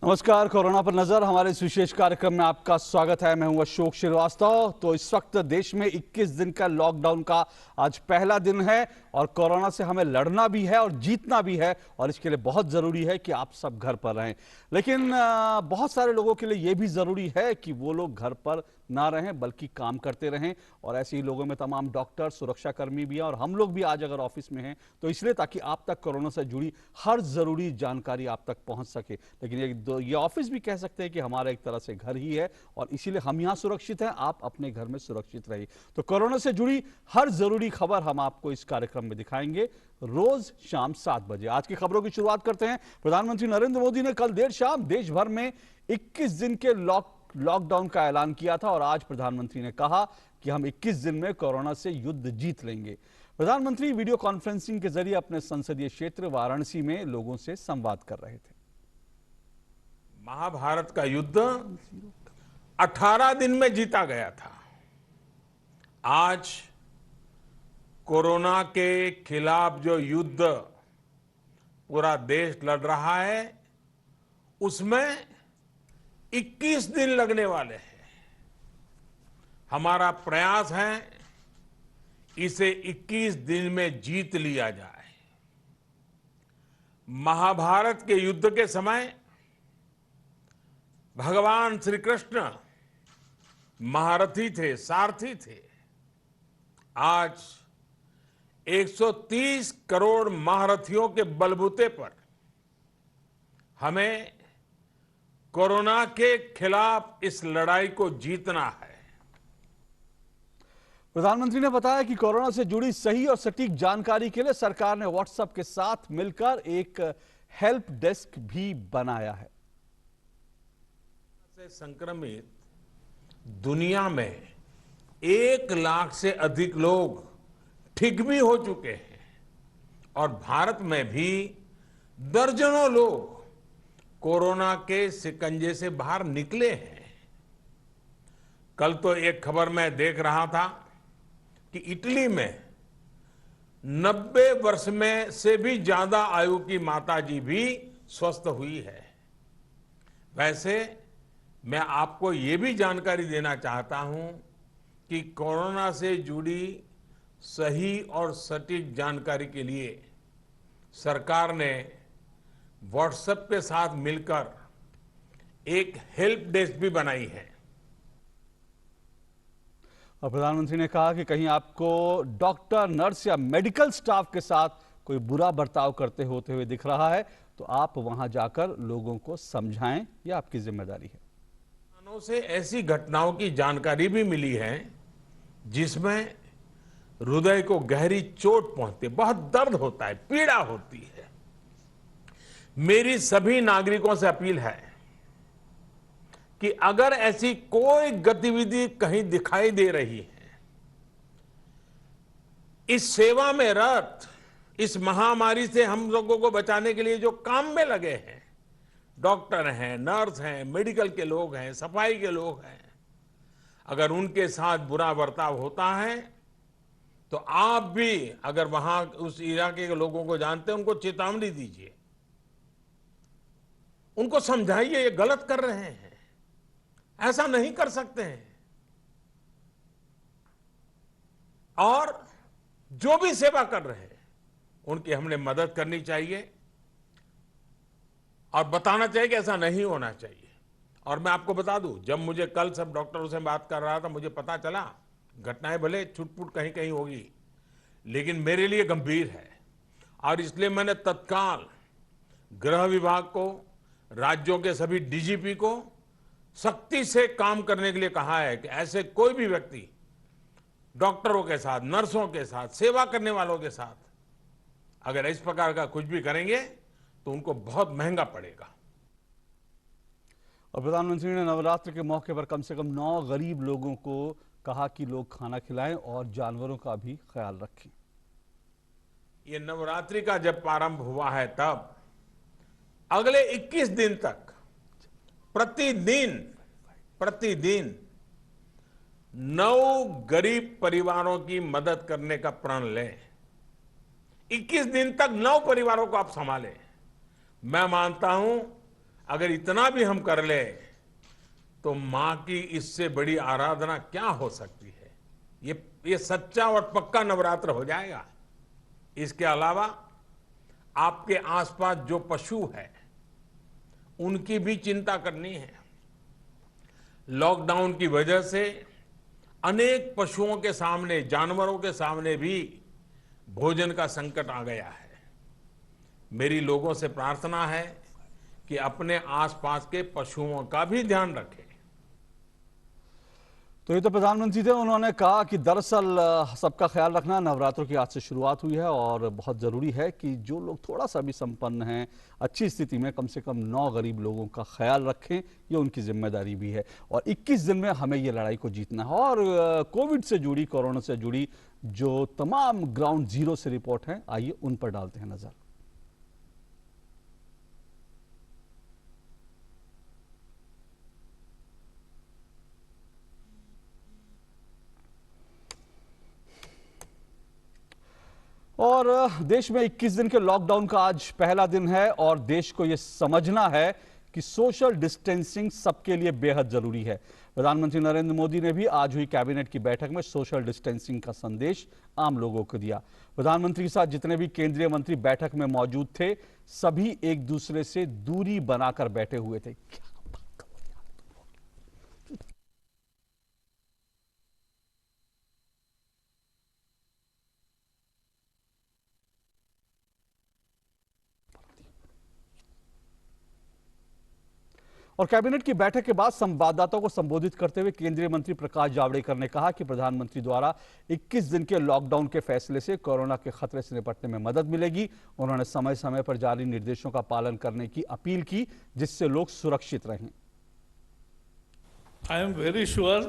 नमस्कार। कोरोना पर नजर हमारे इस विशेष कार्यक्रम में आपका स्वागत है। मैं हूं अशोक श्रीवास्तव। तो इस वक्त देश में 21 दिन का लॉकडाउन का आज पहला दिन है और कोरोना से हमें लड़ना भी है और जीतना भी है और इसके लिए बहुत जरूरी है कि आप सब घर पर रहें। लेकिन बहुत सारे लोगों के लिए यह भी जरूरी है कि वो लोग घर पर ना रहें बल्कि काम करते रहें और ऐसे ही लोगों में तमाम डॉक्टर, सुरक्षाकर्मी भी हैं और हम लोग भी आज अगर ऑफिस में हैं तो इसलिए ताकि आप तक कोरोना से जुड़ी हर जरूरी जानकारी आप तक पहुंच सके। लेकिन ये ऑफिस भी कह सकते हैं कि हमारा एक तरह से घर ही है और इसीलिए हम यहां सुरक्षित हैं, आप अपने घर में सुरक्षित रहिए। तो कोरोना से जुड़ी हर जरूरी खबर हम आपको इस कार्यक्रम में दिखाएंगे रोज शाम 7 बजे। आज की खबरों की शुरुआत करते हैं। प्रधानमंत्री नरेंद्र मोदी ने कल देर शाम देश भर में 21 दिन के लॉकडाउन का ऐलान किया था और आज प्रधानमंत्री ने कहा कि हम 21 दिन में कोरोना से युद्ध जीत लेंगे। प्रधानमंत्री वीडियो कॉन्फ्रेंसिंग के जरिए अपने संसदीय क्षेत्र वाराणसी में लोगों से संवाद कर रहे थे। महाभारत का युद्ध 18 दिन में जीता गया था। आज कोरोना के खिलाफ जो युद्ध पूरा देश लड़ रहा है उसमें 21 दिन लगने वाले हैं। हमारा प्रयास है इसे 21 दिन में जीत लिया जाए। महाभारत के युद्ध के समय भगवान श्री कृष्ण महारथी थे, सारथी थे। आज 130 करोड़ महारथियों के बलबूते पर हमें कोरोना के खिलाफ इस लड़ाई को जीतना है। प्रधानमंत्री ने बताया कि कोरोना से जुड़ी सही और सटीक जानकारी के लिए सरकार ने व्हाट्सएप के साथ मिलकर एक हेल्प डेस्क भी बनाया है। से संक्रमित दुनिया में 1 लाख से अधिक लोग ठीक भी हो चुके हैं और भारत में भी दर्जनों लोग कोरोना के शिकंजे से बाहर निकले हैं। कल तो एक खबर मैं देख रहा था कि इटली में 90 वर्ष में से भी ज्यादा आयु की माताजी भी स्वस्थ हुई है। वैसे मैं आपको ये भी जानकारी देना चाहता हूं कि कोरोना से जुड़ी सही और सटीक जानकारी के लिए सरकार ने व्हाट्सएप के साथ मिलकर एक हेल्प डेस्क भी बनाई है। और प्रधानमंत्री ने कहा कि कहीं आपको डॉक्टर, नर्स या मेडिकल स्टाफ के साथ कोई बुरा बर्ताव करते होते हुए दिख रहा है तो आप वहां जाकर लोगों को समझाएं, यह आपकी जिम्मेदारी है। से ऐसी घटनाओं की जानकारी भी मिली है जिसमें हृदय को गहरी चोट पहुंचती है, बहुत दर्द होता है, पीड़ा होती है। मेरी सभी नागरिकों से अपील है कि अगर ऐसी कोई गतिविधि कहीं दिखाई दे रही है, इस सेवा में रत, इस महामारी से हम लोगों को बचाने के लिए जो काम में लगे हैं, डॉक्टर हैं, नर्स हैं, मेडिकल के लोग हैं, सफाई के लोग हैं, अगर उनके साथ बुरा बर्ताव होता है तो आप भी अगर वहां उस इलाके के लोगों को जानते हैं उनको चेतावनी दीजिए, उनको समझाइए ये गलत कर रहे हैं, ऐसा नहीं कर सकते हैं। और जो भी सेवा कर रहे हैं उनकी हमने मदद करनी चाहिए और बताना चाहिए कि ऐसा नहीं होना चाहिए। और मैं आपको बता दूं, जब मुझे कल सब डॉक्टरों से बात कर रहा था मुझे पता चला घटनाएं भले छुटपुट कहीं कहीं होगी लेकिन मेरे लिए गंभीर है और इसलिए मैंने तत्काल गृह विभाग को, राज्यों के सभी डीजीपी को सख्ती से काम करने के लिए कहा है कि ऐसे कोई भी व्यक्ति डॉक्टरों के साथ, नर्सों के साथ, सेवा करने वालों के साथ अगर इस प्रकार का कुछ भी करेंगे तो उनको बहुत महंगा पड़ेगा। और प्रधानमंत्री ने नवरात्र के मौके पर कम से कम 9 गरीब लोगों को कहा कि लोग खाना खिलाएं और जानवरों का भी ख्याल रखें। ये नवरात्रि का जब प्रारंभ हुआ है तब अगले 21 दिन तक प्रतिदिन 9 गरीब परिवारों की मदद करने का प्रण लें। 21 दिन तक 9 परिवारों को आप संभालें। मैं मानता हूं अगर इतना भी हम कर ले तो मां की इससे बड़ी आराधना क्या हो सकती है। ये सच्चा और पक्का नवरात्र हो जाएगा। इसके अलावा आपके आसपास जो पशु है उनकी भी चिंता करनी है। लॉकडाउन की वजह से अनेक पशुओं के सामने, जानवरों के सामने भी भोजन का संकट आ गया है। मेरी लोगों से प्रार्थना है कि अपने आसपास के पशुओं का भी ध्यान रखें। तो ये तो प्रधानमंत्री थे, उन्होंने कहा कि दरअसल सबका ख्याल रखना नवरात्रों की आज से शुरुआत हुई है और बहुत ज़रूरी है कि जो लोग थोड़ा सा भी संपन्न हैं, अच्छी स्थिति में, कम से कम 9 गरीब लोगों का ख्याल रखें। ये उनकी जिम्मेदारी भी है और 21 दिन में हमें ये लड़ाई को जीतना है। और कोविड से जुड़ी, कोरोना से जुड़ी जो तमाम ग्राउंड जीरो से रिपोर्ट हैं, आइए उन पर डालते हैं नजर। और देश में 21 दिन के लॉकडाउन का आज पहला दिन है और देश को यह समझना है कि सोशल डिस्टेंसिंग सबके लिए बेहद जरूरी है। प्रधानमंत्री नरेंद्र मोदी ने भी आज हुई कैबिनेट की बैठक में सोशल डिस्टेंसिंग का संदेश आम लोगों को दिया। प्रधानमंत्री के साथ जितने भी केंद्रीय मंत्री बैठक में मौजूद थे, सभी एक दूसरे से दूरी बनाकर बैठे हुए थे। और कैबिनेट की बैठक के बाद संवाददाताओं को संबोधित करते हुए केंद्रीय मंत्री प्रकाश जावड़ेकर ने कहा कि प्रधानमंत्री द्वारा 21 दिन के लॉकडाउन के फैसले से कोरोना के खतरे से निपटने में मदद मिलेगी। उन्होंने समय समय पर जारी निर्देशों का पालन करने की अपील की, जिससे लोग सुरक्षित रहें। I am very sure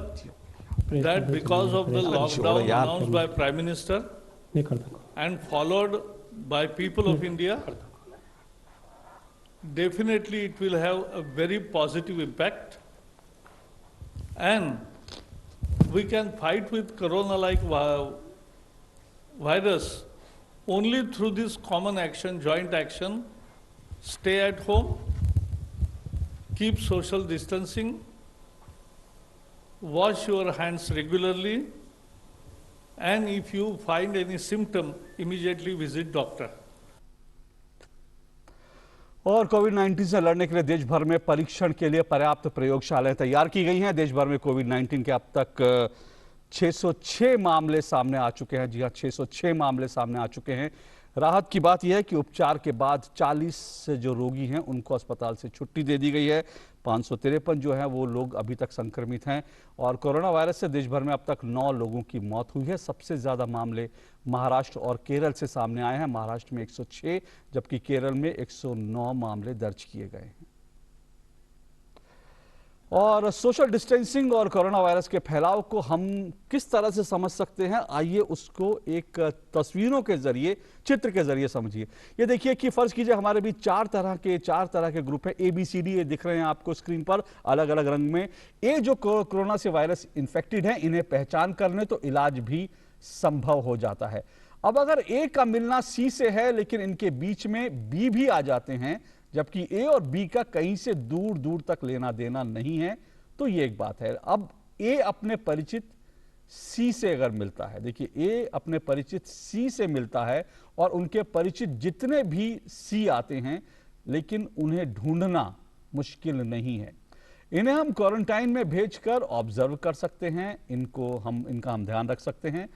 that because of the lockdown announced by Prime Minister and followed by people of India, definitely it will have a very positive impact, and we can fight with corona like virus only through this common action, joint action. Stay at home, keep social distancing, wash your hands regularly, and if you find any symptom, immediately visit doctor. और कोविड-19 से लड़ने के लिए देश भर में परीक्षण के लिए पर्याप्त प्रयोगशालाएं तैयार की गई हैं। देश भर में कोविड-19 के अब तक 606 मामले सामने आ चुके हैं। जी हां, 606 मामले सामने आ चुके हैं। राहत की बात यह है कि उपचार के बाद 40 से जो रोगी हैं उनको अस्पताल से छुट्टी दे दी गई है। 553 जो है वो लोग अभी तक संक्रमित हैं और कोरोना वायरस से देश भर में अब तक 9 लोगों की मौत हुई है। सबसे ज्यादा मामले महाराष्ट्र और केरल से सामने आए हैं। महाराष्ट्र में 106 जबकि केरल में 109 मामले दर्ज किए गए हैं। और सोशल डिस्टेंसिंग और कोरोना वायरस के फैलाव को हम किस तरह से समझ सकते हैं, आइए उसको एक तस्वीरों के जरिए, चित्र के जरिए समझिए। ये देखिए कि फर्ज कीजिए हमारे बीच चार तरह के ग्रुप हैं, ABCD, ये दिख रहे हैं आपको स्क्रीन पर अलग अलग रंग में। ये जो कोरोना से वायरस इन्फेक्टेड है, इन्हें पहचान कर लें तो इलाज भी संभव हो जाता है। अब अगर A का मिलना C से है लेकिन इनके बीच में B भी आ जाते हैं, जबकि A और B का कहीं से दूर दूर तक लेना देना नहीं है, तो ये एक बात है। अब A अपने परिचित C से अगर मिलता है, देखिए A अपने परिचित C से मिलता है और उनके परिचित जितने भी C आते हैं, लेकिन उन्हें ढूंढना मुश्किल नहीं है। इन्हें हम क्वारंटाइन में भेजकर ऑब्जर्व कर सकते हैं, इनका हम ध्यान रख सकते हैं।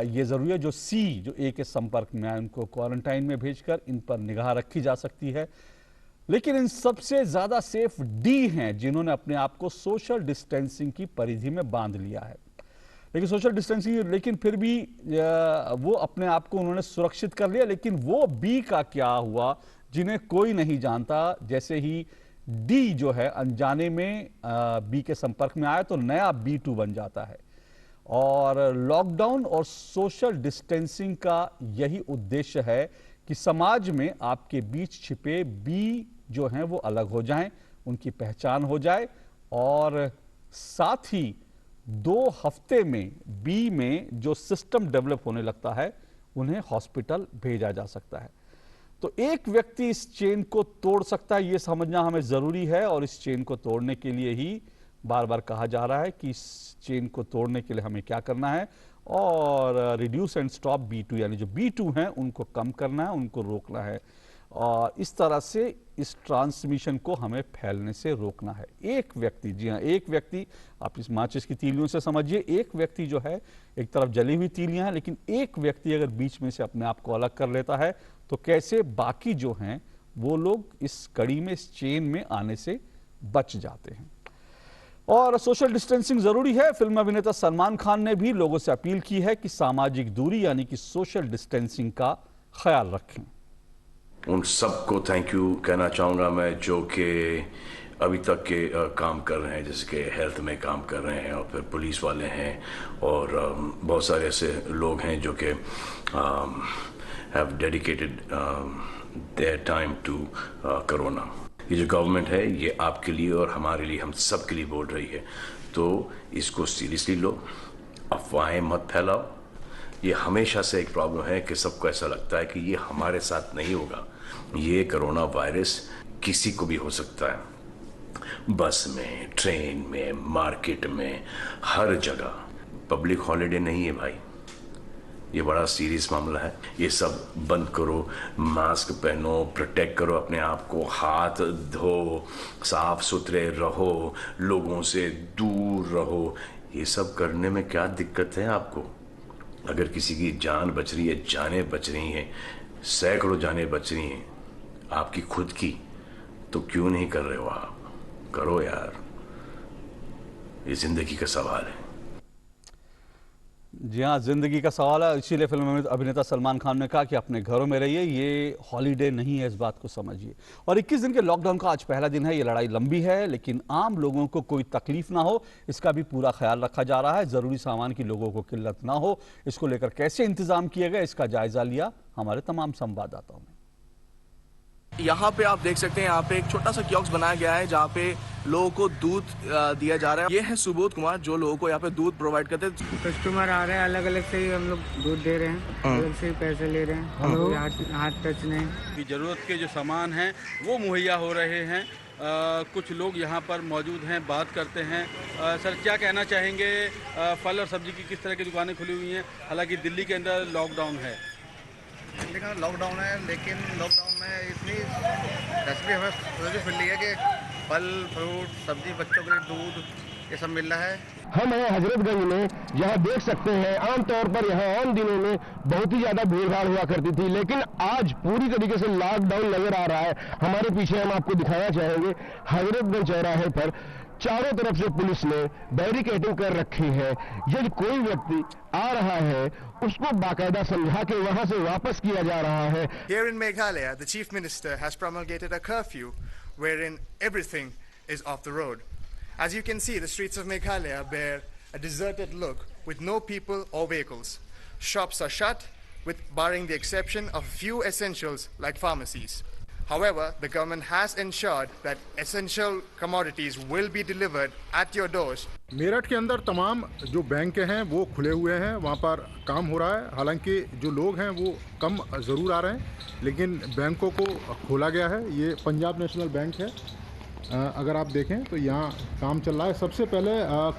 ये जरूरी है जो C, जो A के संपर्क में आए, उनको क्वारंटाइन में भेजकर इन पर निगाह रखी जा सकती है। लेकिन इन सबसे ज्यादा सेफ D हैं, जिन्होंने अपने आप को सोशल डिस्टेंसिंग की परिधि में बांध लिया है। लेकिन सोशल डिस्टेंसिंग, लेकिन फिर भी वो अपने आप को उन्होंने सुरक्षित कर लिया। लेकिन वो B का क्या हुआ जिन्हें कोई नहीं जानता। जैसे ही D जो है अनजाने में B के संपर्क में आया तो नया B2 बन जाता है। और लॉकडाउन और सोशल डिस्टेंसिंग का यही उद्देश्य है कि समाज में आपके बीच छिपे B जो हैं वो अलग हो जाएं, उनकी पहचान हो जाए और साथ ही 2 हफ्ते में B में जो सिस्टम डेवलप होने लगता है, उन्हें हॉस्पिटल भेजा जा सकता है। तो एक व्यक्ति इस चेन को तोड़ सकता है, ये समझना हमें जरूरी है। और इस चेन को तोड़ने के लिए ही बार बार कहा जा रहा है कि इस चेन को तोड़ने के लिए हमें क्या करना है, और रिड्यूस एंड स्टॉप B2, यानी जो B2 हैं उनको कम करना है, उनको रोकना है, और इस तरह से इस ट्रांसमिशन को हमें फैलने से रोकना है। एक व्यक्ति, जी हाँ, एक व्यक्ति, आप इस माचिस की तीलियों से समझिए, एक व्यक्ति जो है, एक तरफ जली हुई तीलियां हैं, लेकिन एक व्यक्ति अगर बीच में से अपने आप को अलग कर लेता है तो कैसे बाकी जो हैं वो लोग इस कड़ी में, इस चेन में आने से बच जाते हैं। और सोशल डिस्टेंसिंग जरूरी है। फिल्म अभिनेता सलमान खान ने भी लोगों से अपील की है कि सामाजिक दूरी यानी कि सोशल डिस्टेंसिंग का ख्याल रखें। उन सबको थैंक यू कहना चाहूँगा मैं, जो कि अभी तक के काम कर रहे हैं, जैसे कि हेल्थ में काम कर रहे हैं, और फिर पुलिस वाले हैं, और बहुत सारे ऐसे लोग हैं जो कि have dedicated their time to corona. ये जो गवर्नमेंट है ये आपके लिए और हमारे लिए, हम सब के लिए बोल रही है, तो इसको सीरियसली लो, अफवाहें मत फैलाओ। ये हमेशा से एक प्रॉब्लम है कि सबको ऐसा लगता है कि ये हमारे साथ नहीं होगा। ये कोरोना वायरस किसी को भी हो सकता है, बस में, ट्रेन में, मार्केट में, हर जगह। पब्लिक हॉलिडे नहीं है भाई, ये बड़ा सीरियस मामला है। ये सब बंद करो, मास्क पहनो, प्रोटेक्ट करो अपने आप को, हाथ धो, साफ सुथरे रहो, लोगों से दूर रहो। ये सब करने में क्या दिक्कत है आपको? अगर किसी की जान बच रही है, जानें बच रही हैं, सैकड़ों जानें बच रही हैं आपकी खुद की, तो क्यों नहीं कर रहे हो आप? करो यार, ये जिंदगी का सवाल है। जी हाँ, जिंदगी का सवाल है, इसीलिए फिल्म अभिनेता सलमान खान ने कहा कि अपने घरों में रहिए, ये हॉलीडे नहीं है, इस बात को समझिए। और 21 दिन के लॉकडाउन का आज पहला दिन है। ये लड़ाई लंबी है, लेकिन आम लोगों को कोई तकलीफ ना हो, इसका भी पूरा ख्याल रखा जा रहा है। जरूरी सामान की लोगों को किल्लत ना हो, इसको लेकर कैसे इंतजाम किए गए, इसका जायजा लिया हमारे तमाम संवाददाताओं ने। यहाँ पे आप देख सकते हैं, यहाँ पे एक छोटा सा कियोस्क बनाया गया है जहाँ पे लोगों को दूध दिया जा रहा है। ये है सुबोध कुमार जो लोगों को यहाँ पे दूध प्रोवाइड करते हैं। कस्टमर आ रहे हैं, अलग अलग से ही हम लोग दूध दे रहे हैं, अलग से ही पैसे ले रहे हैं, हाथ टच नहीं। जरूरत के जो सामान हैं वो मुहैया हो रहे हैं। कुछ लोग यहाँ पर मौजूद हैं, बात करते हैं। सर क्या कहना चाहेंगे, फल और सब्जी की किस तरह की दुकानें खुली हुई हैं? हालांकि दिल्ली के अंदर लॉकडाउन है, दिल्ली का लॉकडाउन है, लेकिन लॉकडाउन में इतनी रेसिपी हमें मिल रही है कि फल, फ्रूट, सब्जी, बच्चों के लिए दूध, ये सब मिल रहा है। हम हैं हजरतगंज में, जहां देख सकते हैं आमतौर पर यहाँ आम दिनों में बहुत ही ज्यादा भीड़ भाड़ हुआ करती थी, लेकिन आज पूरी तरीके से लॉकडाउन नजर आ रहा है। हमारे पीछे हम आपको दिखाना चाहेंगे, हजरतगंज चौराहे पर चारों तरफ से पुलिस ने बैरिकेडिंग कर रखी है। यदि कोई व्यक्ति आ रहा है उसको बाकायदा समझा के वहां से वापस किया जा रहा है। Here in Meghalaya, the Chief Minister has promulgated a curfew wherein everything is off the road. As you can see, the streets of Meghalaya bear a deserted look with no people or vehicles. Shops are shut, with barring the exception of a few essentials like pharmacies. However, the government has ensured that essential commodities will be delivered at your doors. Meerut के अंदर तमाम जो bank हैं वो खुले हुए हैं, वहाँ पर काम हो रहा है। हालांकि जो लोग हैं वो कम ज़रूर आ रहे हैं, लेकिन बैंकों को खोला गया है। ये पंजाब नेशनल बैंक है, अगर आप देखें तो यहाँ काम चल रहा है। सबसे पहले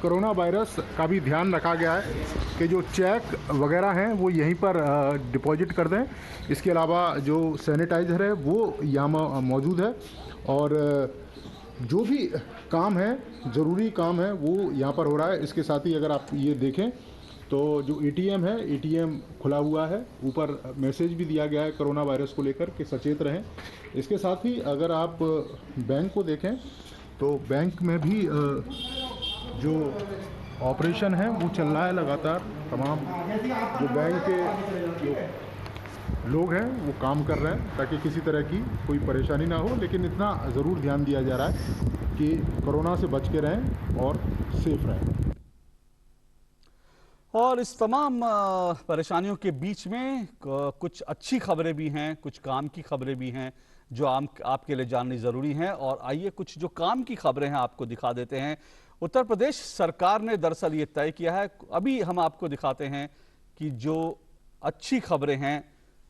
कोरोना वायरस का भी ध्यान रखा गया है कि जो चेक वगैरह हैं वो यहीं पर डिपॉजिट कर दें। इसके अलावा जो सैनिटाइज़र है वो यहाँ मौजूद है, और जो भी काम है, ज़रूरी काम है, वो यहाँ पर हो रहा है। इसके साथ ही अगर आप ये देखें तो जो एटीएम है, एटीएम खुला हुआ है। ऊपर मैसेज भी दिया गया है कोरोना वायरस को लेकर कि सचेत रहें। इसके साथ ही अगर आप बैंक को देखें तो बैंक में भी जो ऑपरेशन है वो चल रहा है लगातार। तमाम जो बैंक के जो लोग हैं वो काम कर रहे हैं ताकि किसी तरह की कोई परेशानी ना हो, लेकिन इतना ज़रूर ध्यान दिया जा रहा है कि कोरोना से बच के रहें और सेफ रहें। और इस तमाम परेशानियों के बीच में कुछ अच्छी खबरें भी हैं, कुछ काम की खबरें भी हैं जो आपके लिए जाननी ज़रूरी हैं। और आइए कुछ जो काम की खबरें हैं आपको दिखा देते हैं। उत्तर प्रदेश सरकार ने दरअसल ये तय किया है, अभी हम आपको दिखाते हैं कि जो अच्छी खबरें हैं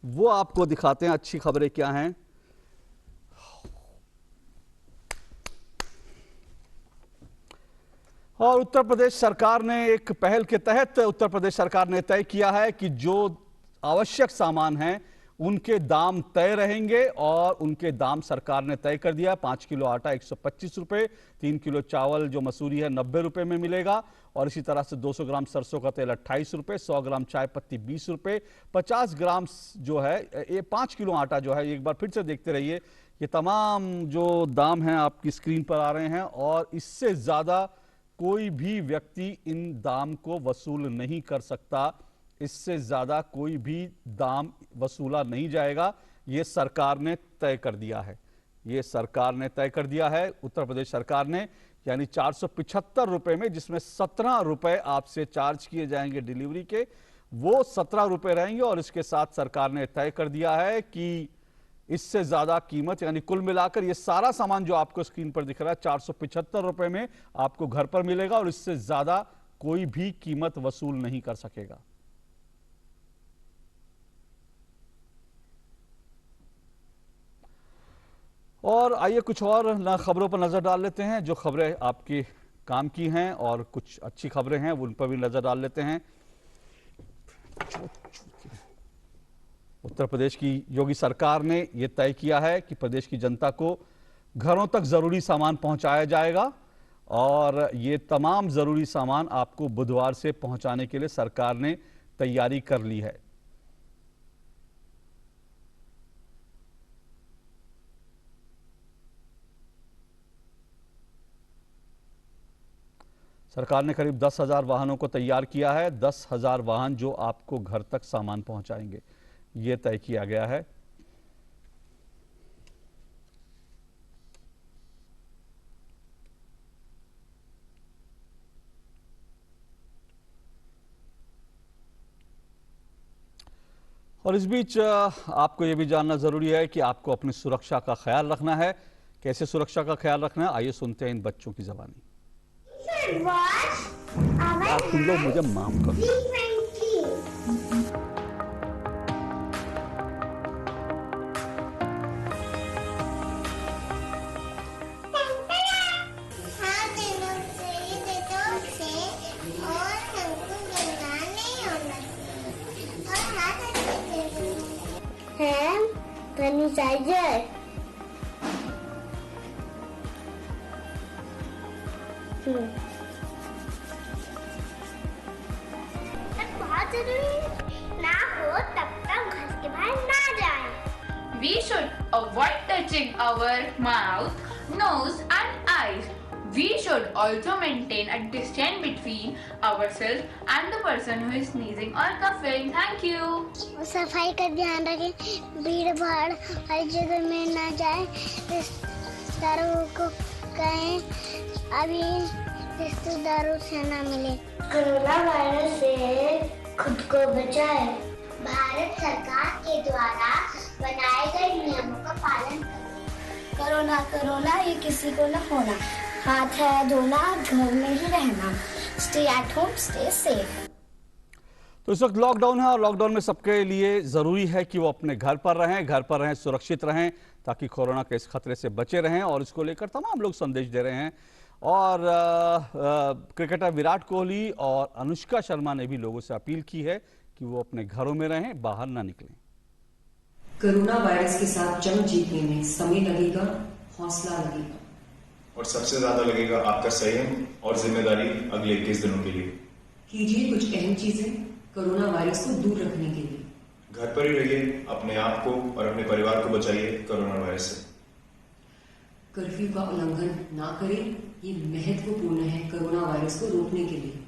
वो आपको दिखाते हैं अच्छी खबरें क्या हैं। और उत्तर प्रदेश सरकार ने एक पहल के तहत उत्तर प्रदेश सरकार ने तय किया है कि जो आवश्यक सामान हैं उनके दाम तय रहेंगे और उनके दाम सरकार ने तय कर दिया। 5 किलो आटा 125 रुपए, 3 किलो चावल जो मसूरी है 90 रुपए में मिलेगा और इसी तरह से 200 ग्राम सरसों का तेल 28 रुपए, 100 ग्राम चाय पत्ती 20 रुपए, 50 ग्राम जो है ये 5 किलो आटा जो है, एक बार फिर से देखते रहिए, ये तमाम जो दाम हैं आपकी स्क्रीन पर आ रहे हैं और इससे ज्यादा कोई भी व्यक्ति इन दाम को वसूल नहीं कर सकता। इससे ज्यादा कोई भी दाम वसूला नहीं जाएगा, ये सरकार ने तय कर दिया है। ये सरकार ने तय कर दिया है, उत्तर प्रदेश सरकार ने, यानी 475 रुपए में जिसमें 17 रुपए आपसे चार्ज किए जाएंगे डिलीवरी के, वो 17 रुपए रहेंगे। और इसके साथ सरकार ने तय कर दिया है कि इससे ज्यादा कीमत, यानी कुल मिलाकर ये सारा सामान जो आपको स्क्रीन पर दिख रहा है 475 रुपए में आपको घर पर मिलेगा और इससे ज्यादा कोई भी कीमत वसूल नहीं कर सकेगा। और आइए कुछ और खबरों पर नजर डाल लेते हैं, जो खबरें आपके काम की हैं और कुछ अच्छी खबरें हैं उन पर भी नजर डाल लेते हैं। उत्तर प्रदेश की योगी सरकार ने यह तय किया है कि प्रदेश की जनता को घरों तक जरूरी सामान पहुंचाया जाएगा और ये तमाम जरूरी सामान आपको बुधवार से पहुंचाने के लिए सरकार ने तैयारी कर ली है। सरकार ने करीब 10,000 वाहनों को तैयार किया है। 10,000 वाहन जो आपको घर तक सामान पहुंचाएंगे, ये तय किया गया है। और इस बीच आपको यह भी जानना जरूरी है कि आपको अपनी सुरक्षा का ख्याल रखना है। कैसे सुरक्षा का ख्याल रखना है, आइए सुनते हैं इन बच्चों की ज़बानी। आप तुम लोग मुझे माफ करो। सैनिटाइजर, बहुत जरूरी ना हो तब तक घर के बाहर ना जाए। We should avoid touching our mouth, nose and eyes. We should also maintain a distance between ourselves and the person who is sneezing or coughing. Thank you. सफाई का ध्यान रखें, भीड़ भाड़ हर जगह में ना जाए। रिश्तेदारों को कहें अभी रिश्तेदारों से ना मिले। कोरोना वायरस से खुद को बचाए। भारत सरकार के द्वारा बनाए गए नियमों का पालन करें। कोरोना ये किसी को न होना, हाथ है धोना, घर में ही रहना। Stay at home, stay safe. तो इस वक्त लॉकडाउन है और लॉकडाउन में सबके लिए जरूरी है कि वो अपने घर पर रहें, सुरक्षित रहें, ताकि कोरोना के इस खतरे से बचे रहें। और इसको लेकर तमाम लोग संदेश दे रहे हैं। और क्रिकेटर विराट कोहली और अनुष्का शर्मा ने भी लोगों से अपील की है कि वो अपने घरों में रहें, बाहर ना निकलें। कोरोना वायरस के साथ जंग जीतने में समय लगेगा, हौसला लगेगा और सबसे ज्यादा लगेगा आपका संयम और जिम्मेदारी अगले 21 दिनों के लिए। कीजिए कुछ अहम चीजें कोरोना वायरस को दूर रखने के लिए। घर पर ही रहिए, अपने आप को और अपने परिवार को बचाइए कोरोना वायरस से। कर्फ्यू का उल्लंघन ना करें, ये महत्वपूर्ण है कोरोना वायरस को रोकने के लिए।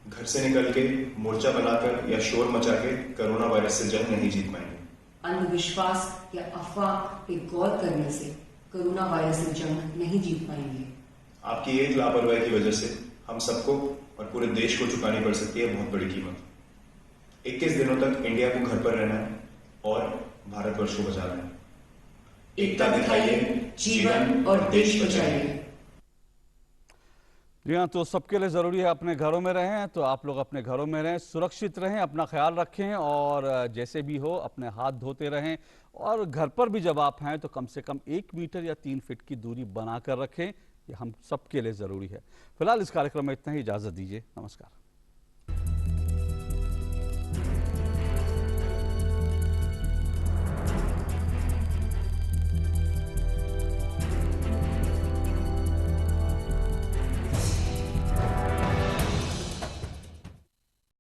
घर से निकल के मोर्चा बनाकर या शोर मचा के कोरोना वायरस से जंग नहीं जीत पाएंगे। अंधविश्वास या अफवाह पे गौर करने से कोरोना वायरस से जंग नहीं जीत पाएंगे। आपकी एक लापरवाही की वजह से हम सबको और पूरे देश को चुकानी पड़ सकती है बहुत बड़ी कीमत। 21 दिनों तक इंडिया को घर पर रहना है और भारतवर्ष को बचाना है। एकता दिखाइए, जीवन और देश बचाइए। जी हाँ, तो सबके लिए ज़रूरी है अपने घरों में रहें, तो आप लोग अपने घरों में रहें, सुरक्षित रहें, अपना ख्याल रखें और जैसे भी हो अपने हाथ धोते रहें। और घर पर भी जब आप हैं तो कम से कम 1 मीटर या 3 फीट की दूरी बना कर रखें, ये हम सबके लिए ज़रूरी है। फिलहाल इस कार्यक्रम में इतना ही, इजाज़त दीजिए, नमस्कार।